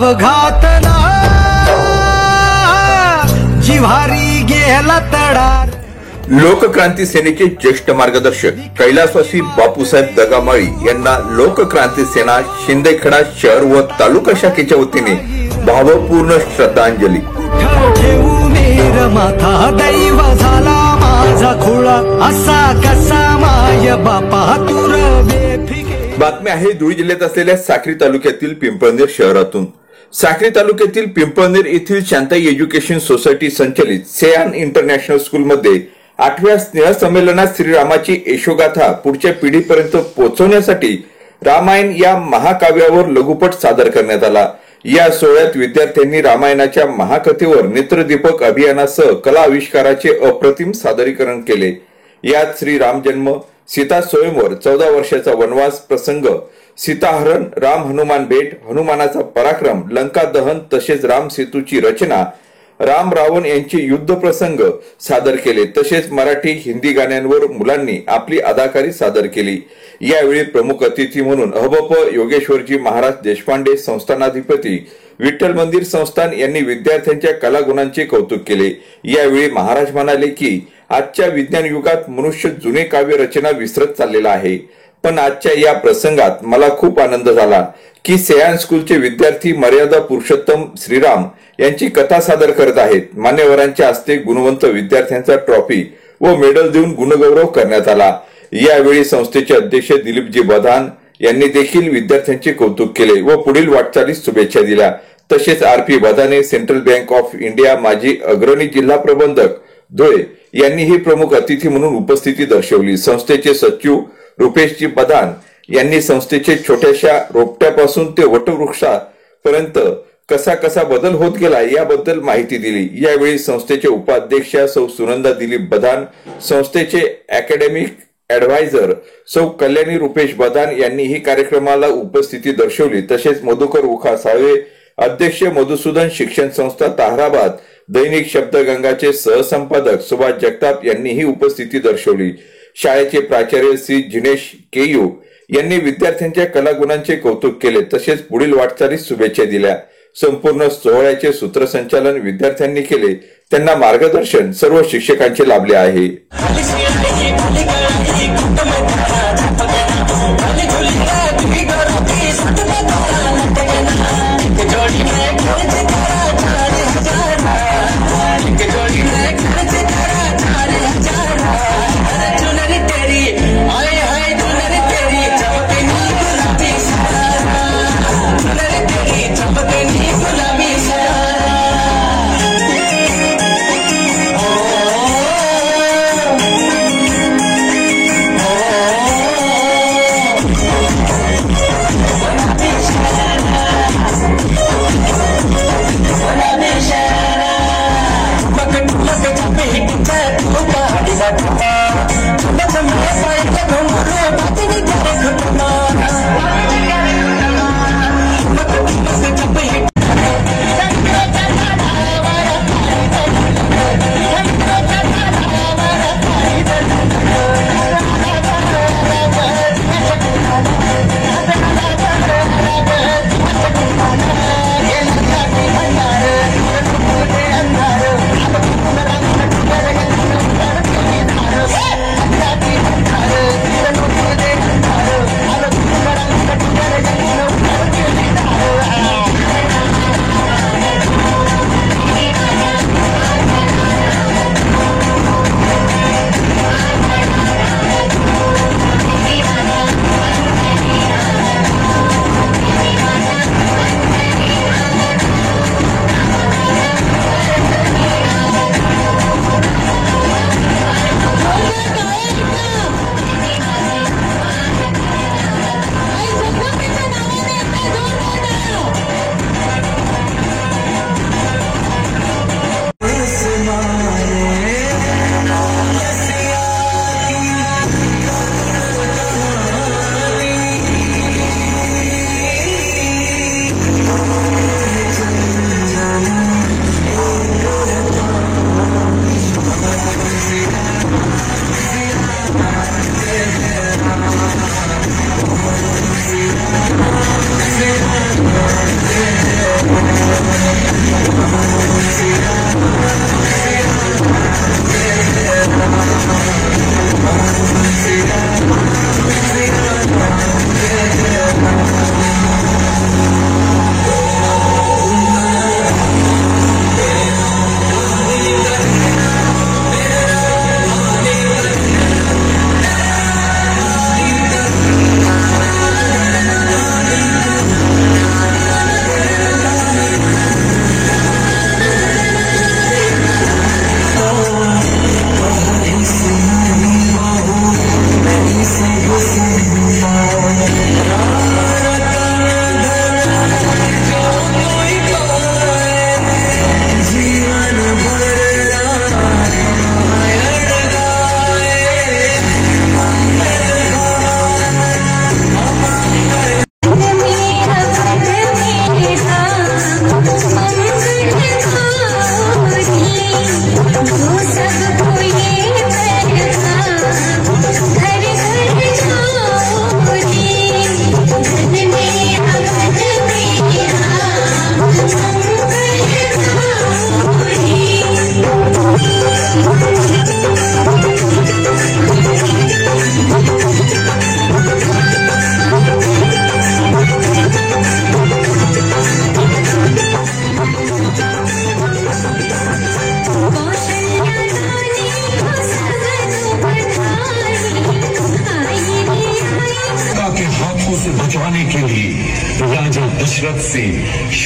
घातला जिव्हारी गेला तडार। लोकक्रांती सेनेचे ज्येष्ठ मार्गदर्शक कैलासवासी बापूसाहेब दगामाळी यांना लोकक्रांती सेना शिंदेखेडा शहर व तालुका शाखेच्या वतीने भावपूर्ण श्रद्धांजली। ठेवू मेर माथा दैव झाला माझा खुळा असा कसा माय बापा तुर बेफिके। बातमी आहे धुळे जिल्ह्यात असलेल्या साक्री तालुक्यातील पिंपळनेर शहरातून। साक्री तालुक्यातील पिंपळनेर येथील शांताई एज्युकेशन सोसायटी संचलित सेयान इंटरनॅशनल स्कूल मध्ये 8व्या स्नेह संमेलनात श्रीरामाची यशोगाथा पुढच्या पिढीपर्यंत पोहोचवण्यासाठी रामायण या महाकाव्यावर लघुपट सादर करण्यात आला। या सोहळ्यात विद्यार्थ्यांनी रामायणाच्या महाकथेवर नेत्रदीपक अभियानासह कला आविष्काराचे अप्रतिम सादरीकरण केले। यात श्री राम जन्म, सीता स्वयंवर, 14 वर्षाचा वनवास प्रसंग, सीताहरण, राम हनुमान भेट, हनुमानाचा पराक्रम, लंका दहन तसेच राम सेतूची रचना, राम रावण यांचे युद्ध प्रसंग सादर केले। तसेच मराठी हिंदी गाण्यांवर मुलांनी आपली अदाकारी सादर केली। यावेळी प्रमुख अतिथी म्हणून अहबप योगेश्वरजी महाराज देशपांडे संस्थानाधिपती विठ्ठल मंदिर संस्थान यांनी विद्यार्थ्यांच्या कलागुणांचे कौतुक केले। यावेळी महाराज म्हणाले की आजच्या विज्ञान युगात मनुष्य जुने काव्य रचना विसरत चाललेला आहे, पण आजच्या या प्रसंगात मला खूप आनंद झाला की सेयान स्कूलचे विद्यार्थी मर्यादा पुरुषोत्तम श्रीराम यांची कथा सादर करत आहेत। मान्यवरांच्या हस्ते गुणवंत विद्यार्थ्यांचा ट्रॉफी व मेडल देऊन गुणगौरव करण्यात आला। यावेळी संस्थेचे अध्यक्ष दिलीपजी बधान यांनी देखील विद्यार्थ्यांचे कौतुक केले व पुढील वाटचालीस शुभेच्छा दिल्या। तसेच आर.पी. बधाने, सेंट्रल बँक ऑफ इंडिया माजी अग्रणी जिल्हा प्रबंधक धुळे यांनीही प्रमुख अतिथी म्हणून उपस्थिती दर्शवली। संस्थेचे सचिव रुपेशजी बधान यांनी संस्थेचे छोट्याशा रोपट्यापासून ते वटवृक्षापर्यंत कसा कसा बदल होत गेला याबद्दल माहिती दिली। यावेळी संस्थेचे उपाध्यक्षा सौ सुनंदा दिलीप बधान, संस्थेचे अकॅडमिक ऍडवायझर सौ कल्याणी रुपेश बधान यांनीही कार्यक्रमाला उपस्थिती दर्शवली। तसेच मधुकर उखा साळवे, अध्यक्ष मधुसूदन शिक्षण संस्था ताहराबाद, दैनिक शब्दगंगाचे सहसंपादक सुभाष जगताप यांनीही उपस्थिती दर्शवली। शाळेचे प्राचार्य श्री जिनेश केयू यांनी विद्यार्थ्यांच्या कलागुणांचे कौतुक केले तसेच पुढील वाटचालीस शुभेच्छा दिल्या। संपूर्ण सोहळ्याचे सूत्रसंचालन विद्यार्थ्यांनी केले। त्यांना मार्गदर्शन सर्व शिक्षकांचे लाभले आहे।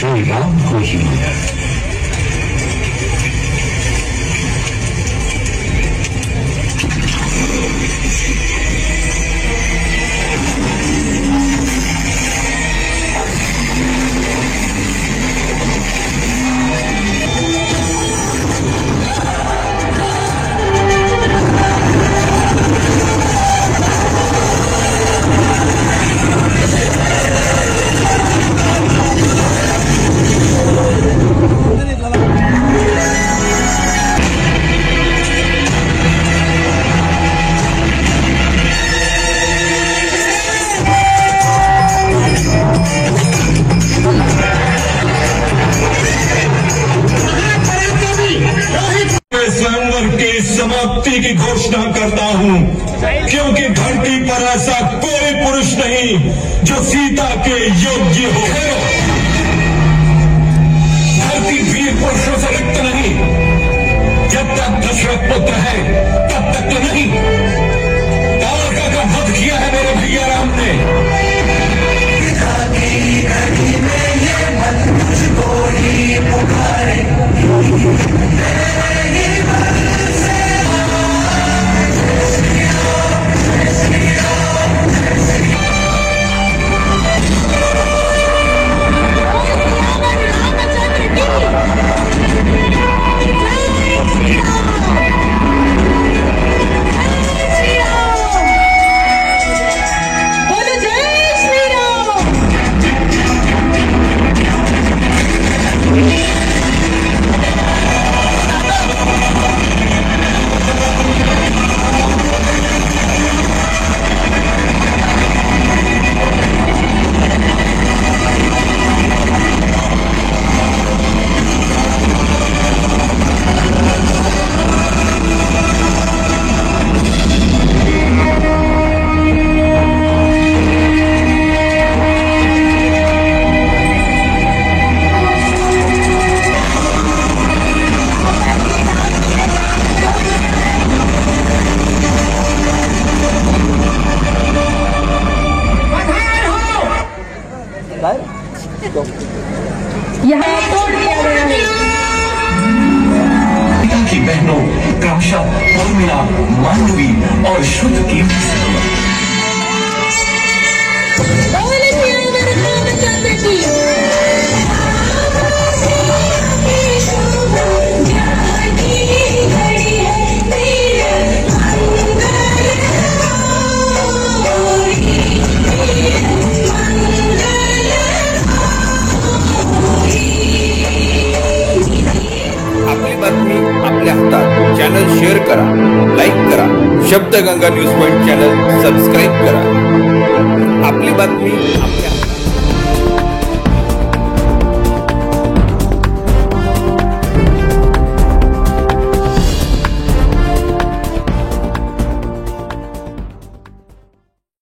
श्री राम को ही मिला। स्वयंवर की समाप्ति की घोषणा करता हूं, क्योंकि धरती पर ऐसा कोई पुरुष नहीं जो सीता के योग्य हो। धरती वीर पुरुषों से रिक्त नहीं। जब तक दशरथ पुत्र है तब तक तो नहीं। कालका का वध किया है मेरे भैया राम ने। यहाँ तोड़ दिया गया है। पिता की बहनों काशा, उर्मिला, मांडवी और शुद्ध की आपली बातमी आपल्या हातात. चॅनल शेअर करा, लाईक करा. Shabdganga news point channel subscribe करा. आपली बातमी आपल्या